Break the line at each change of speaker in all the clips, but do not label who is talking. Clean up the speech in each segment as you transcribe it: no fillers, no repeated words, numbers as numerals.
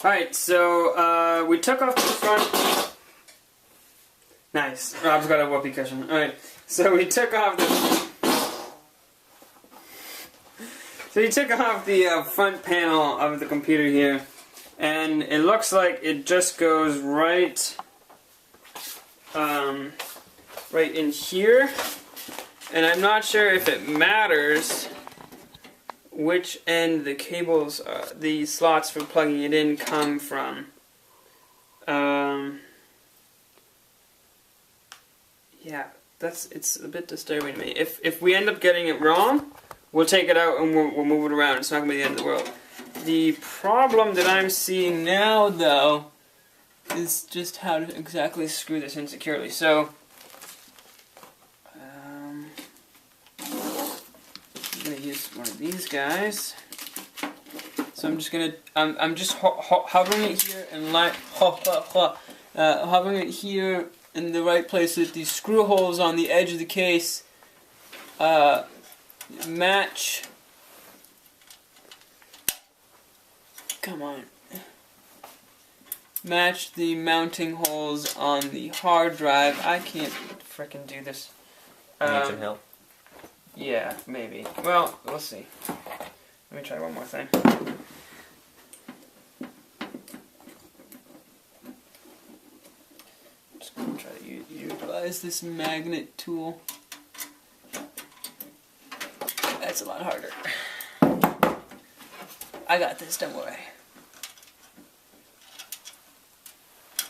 Alright, so we took off the front. Nice. Rob's got a whoopee cushion. Alright, so we took off the... So we took off the front panel of the computer here, and it looks like it just goes right in here, and I'm not sure if it matters which end the cables, the slots for plugging it in come from. Yeah, it's a bit disturbing to me. If we end up getting it wrong, we'll take it out and we'll move it around. It's not going to be the end of the world. The problem that I'm seeing now, though, is just how to exactly screw this in securely. So, I'm going to use one of these guys. So I'm just going to, I'm just hovering it here and hovering it here in the right place so that these screw holes on the edge of the case match. Come on. Match the mounting holes on the hard drive. I can't frickin' do this.
Need some help?
Yeah, maybe. Well, we'll see. Let me try one more thing. Just gonna try to utilize this magnet tool. That's a lot harder. I got this, don't worry.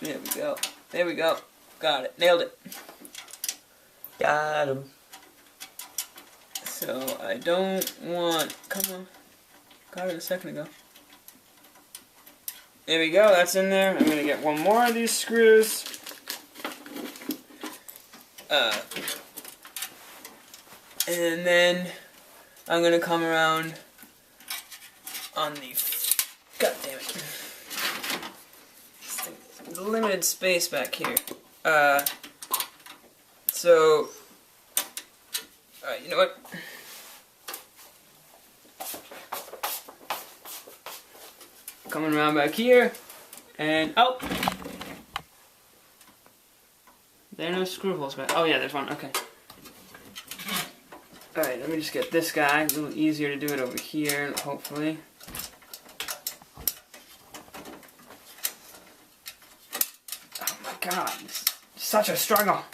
There we go. There we go. Got it. Nailed it.
Got him.
So I don't want... Come on. Got it a second ago. There we go. That's in there. I'm going to get one more of these screws. And then I'm going to come around on the... God damn it. Limited space back here. So... Alright, you know what? Coming around back here, and oh! There are no screw holes back. Oh yeah, there's one, okay. Alright, let me just get this guy. A little easier to do it over here, hopefully. Oh my god, this is such a struggle!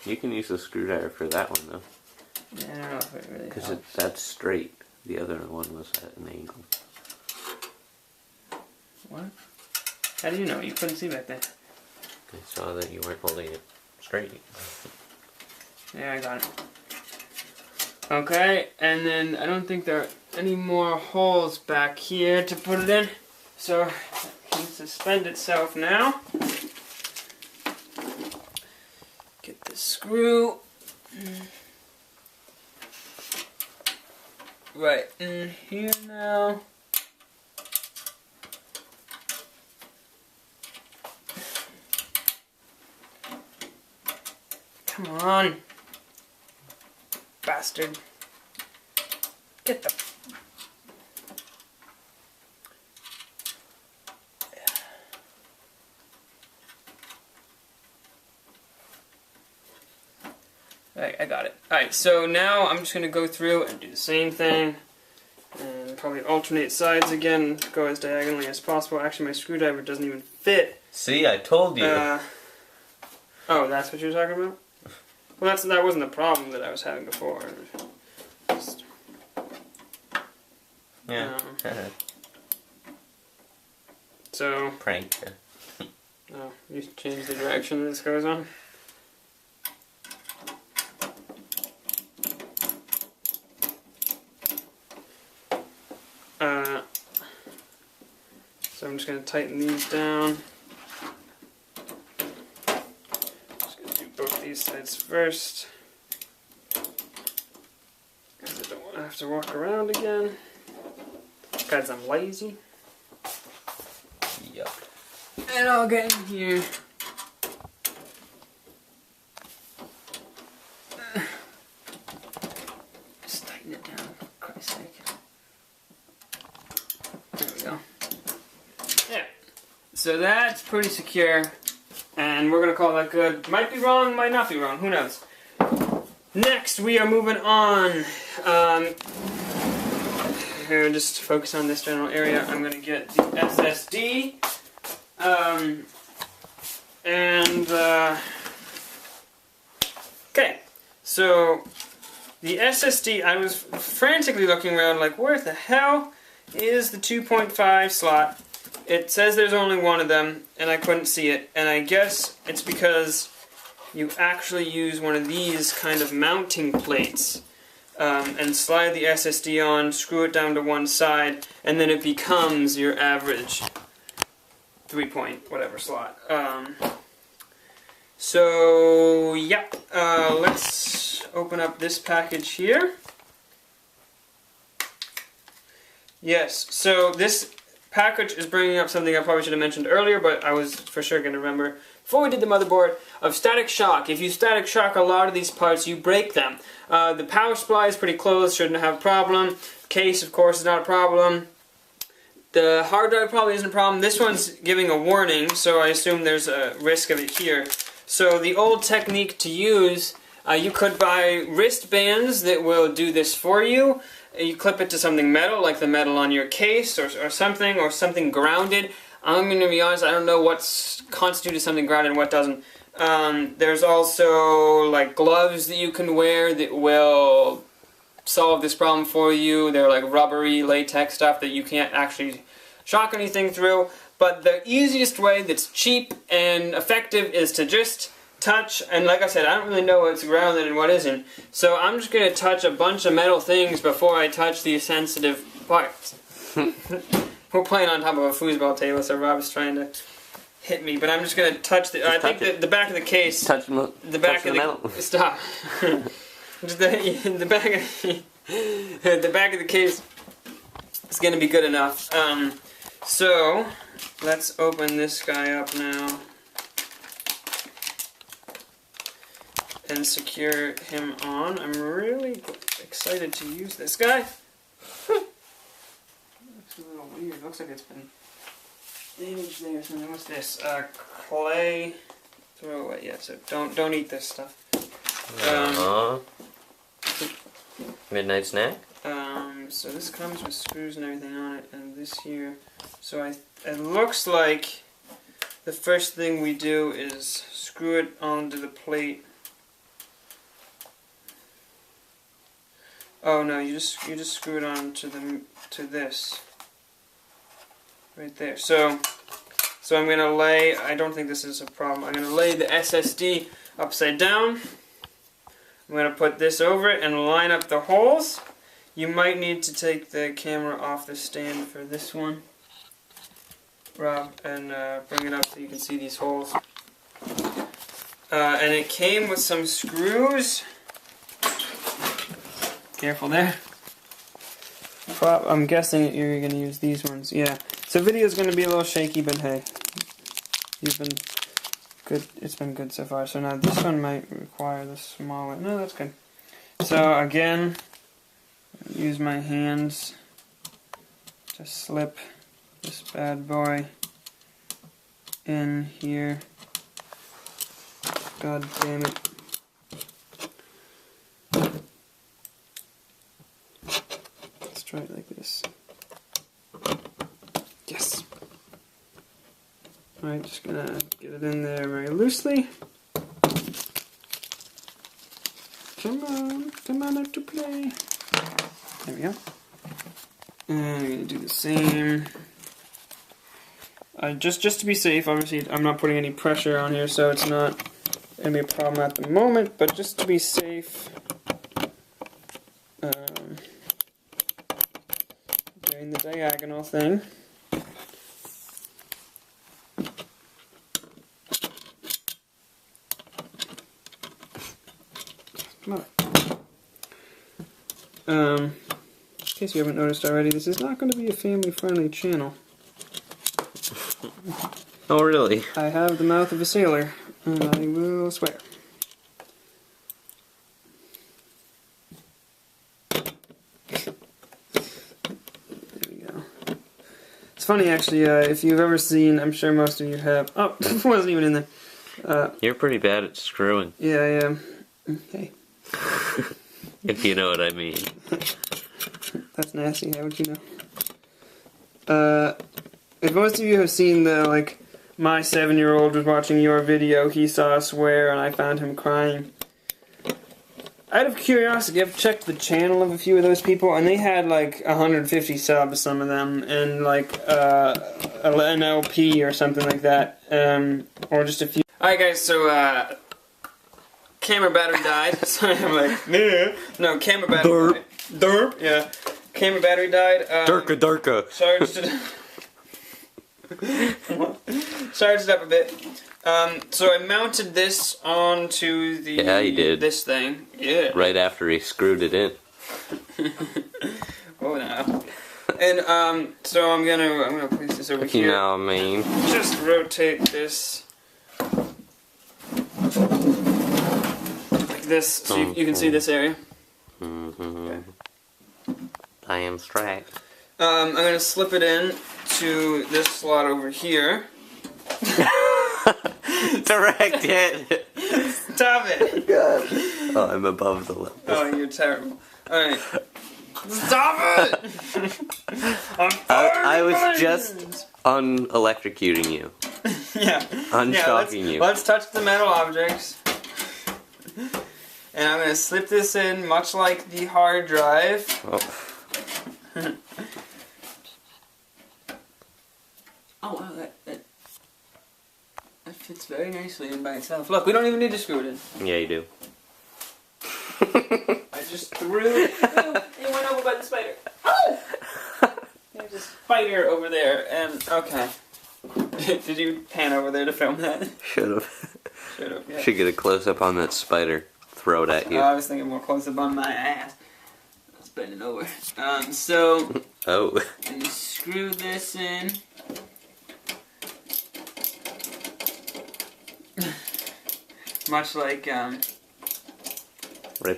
You can use a screwdriver for that one though.
Yeah, I don't know if it really helps.
Because that's straight. The other one was at an angle.
What? How do you know? You couldn't see back there.
I saw that you weren't holding it straight.
Yeah, I got it. Okay, and then I don't think there are any more holes back here to put it in. So it can suspend itself now. Get the screw. Right in here now. Come on. Bastard. Get the... Alright, I got it. Alright, so now I'm just going to go through and do the same thing. And probably alternate sides again, go as diagonally as possible. Actually, my screwdriver doesn't even fit.
See, I told you.
Oh, that's what you were talking about? Well, that wasn't the problem that I was having before. Just,
yeah.
So...
Prank.
Oh, you change the direction this goes on? So I'm just going to tighten these down. Just going to do both these sides first, because I don't want to have to walk around again. Because I'm lazy.
Yup.
And I'll get in here. Just tighten it down, for Christ's sake. So that's pretty secure, and we're gonna call that good. Might be wrong, might not be wrong, who knows. Next, we are moving on. Here, just focus on this general area. I'm gonna get the SSD, okay. So the SSD, I was frantically looking around, like, where the hell is the 2.5 slot? It says there's only one of them, and I couldn't see it. And I guess it's because you actually use one of these kind of mounting plates and slide the SSD on, screw it down to one side, and then it becomes your average 3-point whatever slot. So yeah, let's open up this package here. Yes, so this package is bringing up something I probably should have mentioned earlier, but I was for sure going to remember before we did the motherboard, of static shock. If you static shock a lot of these parts, you break them. The power supply is pretty close, shouldn't have a problem. Case, of course, is not a problem. The hard drive probably isn't a problem. This one's giving a warning, so I assume there's a risk of it here. So the old technique to use, you could buy wristbands that will do this for you. You clip it to something metal, like the metal on your case, or something grounded. I'm going to be honest, I don't know what constitutes something grounded and what doesn't. There's also like gloves that you can wear that will solve this problem for you. They're like rubbery latex stuff that you can't actually shock anything through. But the easiest way that's cheap and effective is to just touch, and like I said, I don't really know what's grounded and what isn't. So I'm just going to touch a bunch of metal things before I touch these sensitive parts. We're playing on top of a foosball table, so Rob's trying to hit me, but I'm just going to touch the... I think the back of the case...
Touch the back of the metal.
Stop. Just the back of the case is going to be good enough. So, let's open this guy up now. And secure him on. I'm really excited to use this guy. Looks a little weird. Looks like it's been damaged there or something. What's this? Clay. Throw away. Yeah. So don't eat this stuff.
Midnight snack.
So this comes with screws and everything on it, and this here. So it looks like the first thing we do is screw it onto the plate. Oh no, you just screw it on to this right there. So I'm gonna lay. I don't think this is a problem. I'm gonna lay the SSD upside down. I'm gonna put this over it and line up the holes. You might need to take the camera off the stand for this one, Rob, and bring it up so you can see these holes. And it came with some screws. Careful there. I'm guessing you're going to use these ones. Yeah. So video's going to be a little shaky, but hey, you've been good. It's been good so far. So now this one might require the small one. No, that's good. So again, use my hands to slip this bad boy in here. God damn it. Try it like this. Yes. Alright, just gonna get it in there very loosely. Come on out to play. There we go. And I'm gonna do the same. Just to be safe, obviously I'm not putting any pressure on here, so it's not gonna be a problem at the moment, but just to be safe, doing the diagonal thing. Come on. In case you haven't noticed already, this is not going to be a family-friendly channel.
Oh, really?
I have the mouth of a sailor, and I will swear. There we go. It's funny actually. If you've ever seen, I'm sure most of you have. Oh, it wasn't even in there.
You're pretty bad at screwing.
Yeah, I am. Okay.
If you know what I mean.
That's nasty. How would you know? If most of you have seen the my 7-year-old was watching your video, he saw us swear, and I found him crying. Out of curiosity, I've checked the channel of a few of those people, and they had 150 subs, some of them, and an LP or something like that, or just a few. Alright guys, so camera battery died. Sorry, I'm like, no, camera battery died. Derp. Yeah, camera battery died.
Durka.
Charged up a bit. So I mounted this onto the
he did.
This thing. Yeah.
Right after he screwed it in.
Oh no. And so I'm gonna place this over here.
You know what I mean.
Just rotate this like this, so you can see this area.
Okay. I am straight.
I'm gonna slip it in to this slot over here.
Direct hit.
Stop it.
God. Oh, I'm above the level.
Oh, you're terrible. Alright. Stop it!
I was just unelectrocuting you.
Yeah.
Unshocking you.
Let's touch the metal objects. And I'm going to slip this in much like the hard drive. Oh, oh wow, that fits very nicely in by itself. Look, we don't even need to screw it in.
Yeah, you do.
I just threw it. It went over by the spider. Oh! There's a spider over there, and okay. Did you pan over there to film that?
Should have.
Should have. Yeah.
Should get a close up on that spider. Throw it at you.
I was thinking more close up on my ass. Let's bend it over. So.
Oh.
And screw this in. Much like
right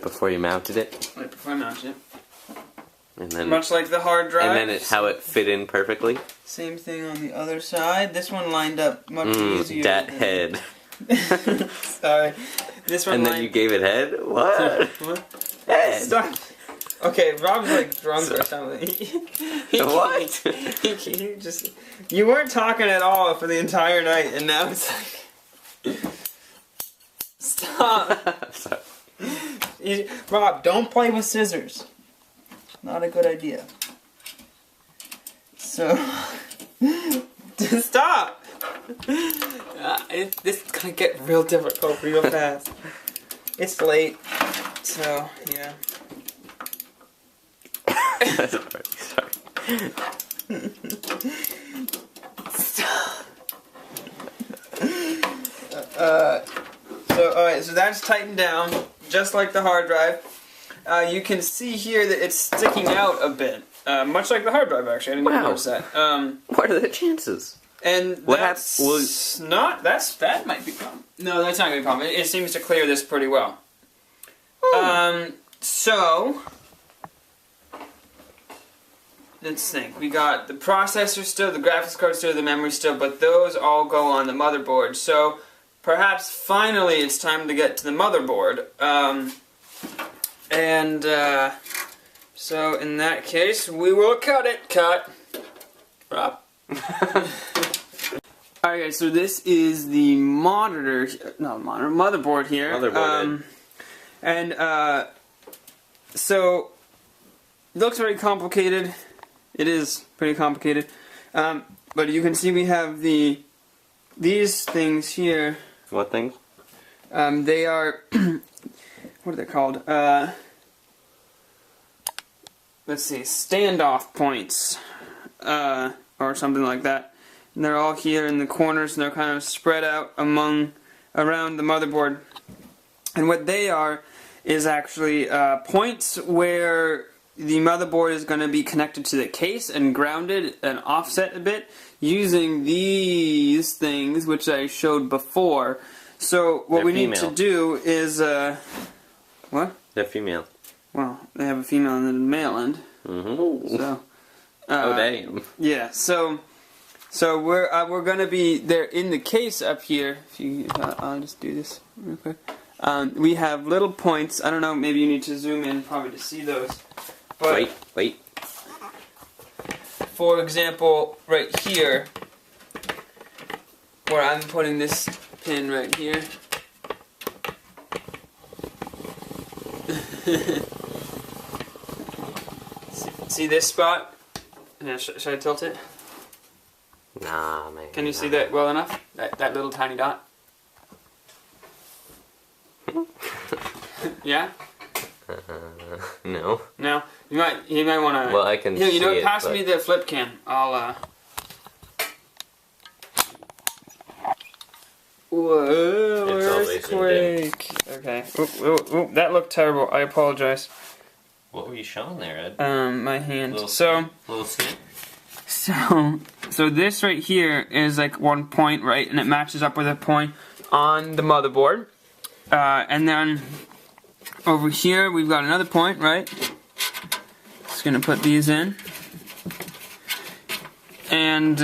before you mounted it.
Right before I mounted it.
And then
much like the hard drive.
And then how it fit in perfectly.
Same thing on the other side. This one lined up much easier.
Dat head.
Sorry. This one.
And then you gave it head? What?
What?
Head.
Stop. Okay, Rob's drunk or something.
What?
He just. You weren't talking at all for the entire night, and now it's like. Stop.
Sorry.
Rob, don't play with scissors. Not a good idea. So, stop. This is gonna get real difficult real fast. It's late, so yeah.
Sorry.
Stop. So that's tightened down, just like the hard drive. You can see here that it's sticking out a bit, much like the hard drive. Actually, I didn't even notice that.
What are the chances?
And that's not. That might be a problem. No, that's not gonna be a problem. It seems to clear this pretty well. So let's think. We got the processor still, the graphics card still, the memory still, but those all go on the motherboard. So perhaps finally it's time to get to the motherboard. So in that case, we will cut it. Cut. Rob. Alright guys, so this is the motherboard here.
Motherboard.
So it looks very complicated. It is pretty complicated. But you can see we have these things here.
What things?
They are what are they called? Let's see, standoff points, or something like that. And they're all here in the corners, and they're kind of spread out around the motherboard. And what they are is actually points where the motherboard is going to be connected to the case and grounded and offset a bit using these things, which I showed before. So what we need to do is what?
They're female.
Well, they have a female and a male end.
Mm-hmm.
So.
Oh damn.
Yeah. So So we're gonna be there in the case up here. I'll just do this real quick. We have little points. I don't know. Maybe you need to zoom in probably to see those. But
Wait.
For example, right here, where I'm putting this pin right here. See this spot? Yeah, should I tilt it?
Nah, man.
Can you see that well enough? That little tiny dot? Yeah?
No.
No? You might want to...
Well, I can
you know
see
what? Pass
it,
me the flip cam. I'll, Whoa, earthquake. Okay. Oop, that looked terrible. I apologize.
What were you showing there, Ed?
My hand.
Little snip?
So this right here is like 1 point, right? And it matches up with a point on the motherboard. And then over here we've got another point, right? Just gonna put these in. And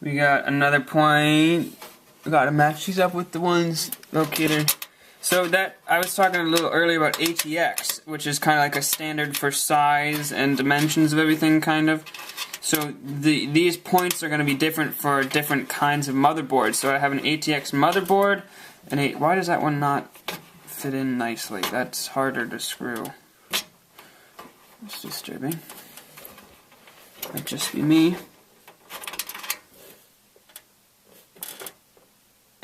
we got another point. We gotta match these up with the ones located. So that, I was talking a little earlier about ATX, which is kind of like a standard for size and dimensions of everything, kind of. So these points are going to be different for different kinds of motherboards. So I have an ATX motherboard, and why does that one not fit in nicely? That's harder to screw. It's disturbing. Might just be me.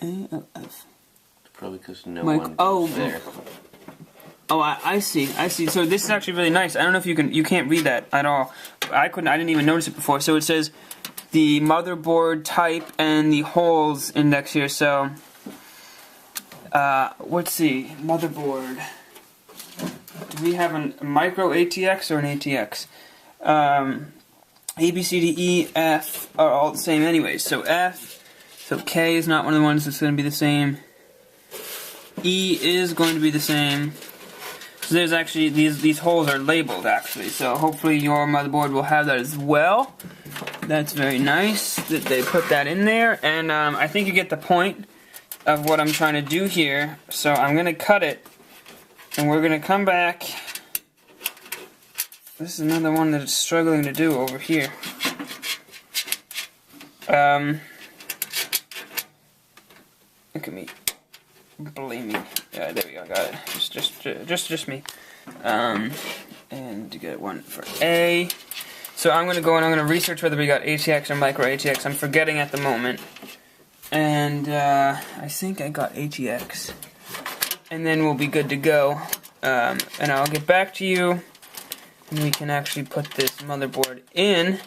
ALF.
Probably because no one was there.
Oh, I see. So this is actually really nice. I don't know if you can't read that at all. I didn't even notice it before. So it says the motherboard type and the holes index here. So, let's see, motherboard. Do we have a micro ATX or an ATX? A, B, C, D, E, F are all the same anyway. So F, so K is not one of the ones that's going to be the same. E is going to be the same. So there's actually, these holes are labeled actually, so hopefully your motherboard will have that as well. That's very nice that they put that in there, and I think you get the point of what I'm trying to do here. So I'm going to cut it, and we're going to come back. This is another one that it's struggling to do over here. Look at me. Blaming. Yeah, there we go. Got it. Just me. And to get one for A. So I'm gonna go and I'm gonna research whether we got ATX or micro ATX. I'm forgetting at the moment. And I think I got ATX. And then we'll be good to go. And I'll get back to you. And we can actually put this motherboard in.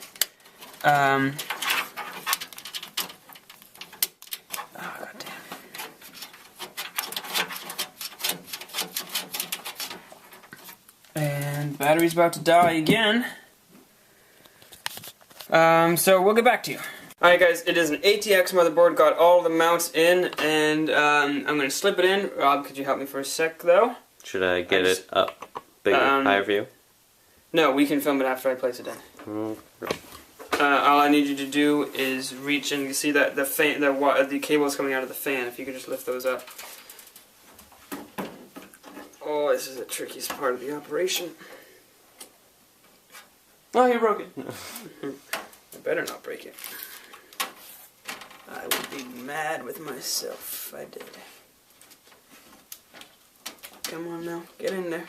And battery's about to die again. So we'll get back to you. Alright guys, it is an ATX motherboard, got all the mounts in, and I'm going to slip it in. Rob, could you help me for a sec though?
Should I get it up bigger, higher view?
No, we can film it after I place it in. All I need you to do is reach and you see that the fan, the cables coming out of the fan. If you could just lift those up. Oh, this is the trickiest part of the operation. Oh, you broke it. I better not break it. I would be mad with myself if I did. Come on now, get in there.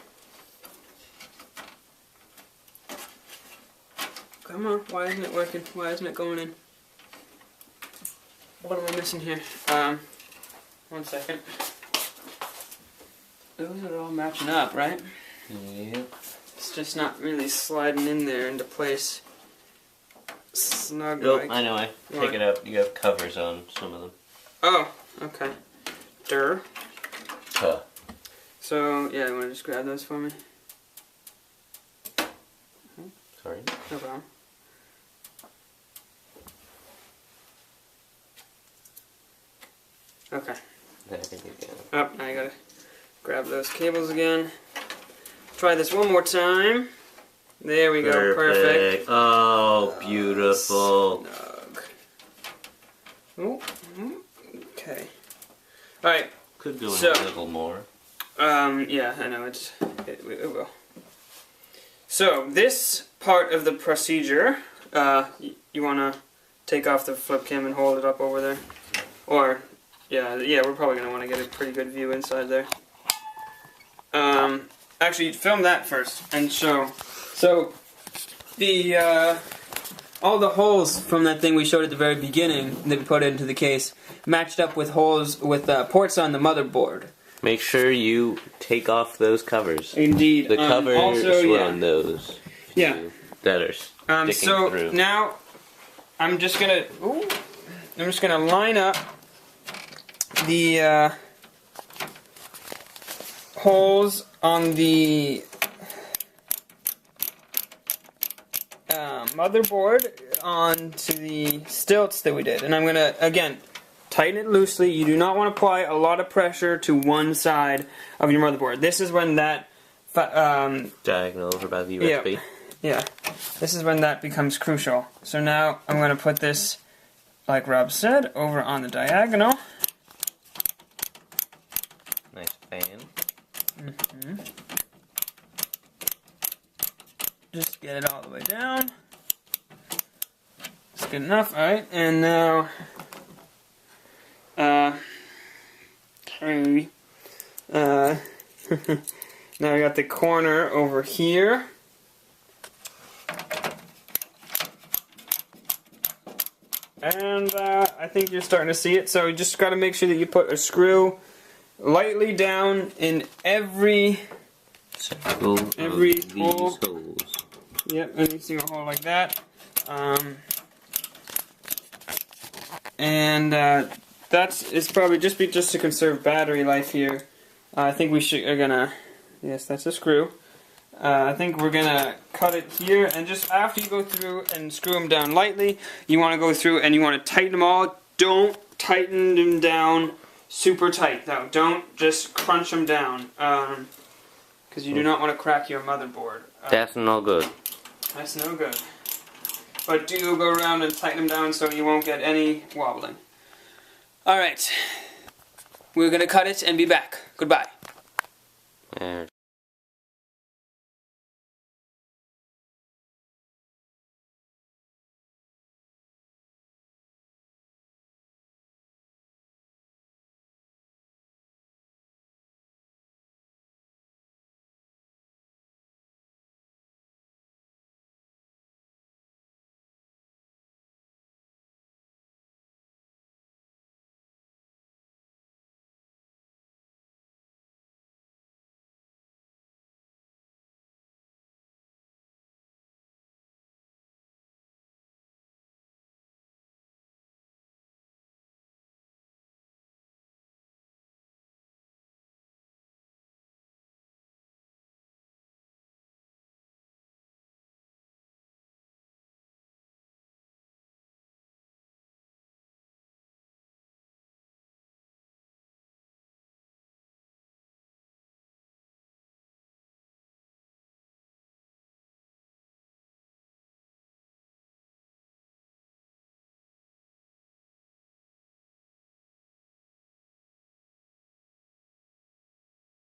Come on, why isn't it working? Why isn't it going in? What am I missing here? 1 second. Those are all matching up, right?
Yep.
It's just not really sliding in there into place. Snug
Oh,
like.
I know, I take it out. You have covers on some of them.
Oh, okay. Durr.
Huh.
So, yeah, you want to just grab those for me?
Sorry.
No problem. Okay.
I think you can.
Oh, now I gotta grab those cables again. Try this one more time. There we go, perfect.
Oh, beautiful.
Snug. Oh, okay. Alright.
Could do a little more.
Yeah, I know, it will. So, this part of the procedure, you want to take off the flip cam and hold it up over there. Or, yeah, we're probably going to want to get a pretty good view inside there. Actually, film that first and show. So, all the holes from that thing we showed at the very beginning that we put into the case matched up with holes with ports on the motherboard.
Make sure you take off those covers.
Indeed.
The covers
also,
were on those.
Yeah.
That are sticking through.
Now, I'm just gonna line up the holes on the motherboard onto the stilts that we did, and I'm gonna again tighten it loosely. You do not want to apply a lot of pressure to one side of your motherboard. This is when that
diagonal over by the USB.
Yeah, this is when that becomes crucial. So now I'm going to put this, like Rob said, over on the diagonal.
Nice fan.
Just get it all the way down. That's good enough. Alright, and now now I got the corner over here. And I think you're starting to see it, so you just got to make sure that you put a screw lightly down in every hole.
Holes.
Yep, any single hole like that. It's probably just to conserve battery life here. I think are gonna. Yes, that's a screw. I think we're gonna cut it here, and just after you go through and screw them down lightly, you want to go through and you want to tighten them all. Don't tighten them down super tight, though. Don't just crunch them down, because you do not want to crack your motherboard.
That's no good.
That's no good. But do go around and tighten them down so you won't get any wobbling. Alright. We're gonna cut it and be back. Goodbye.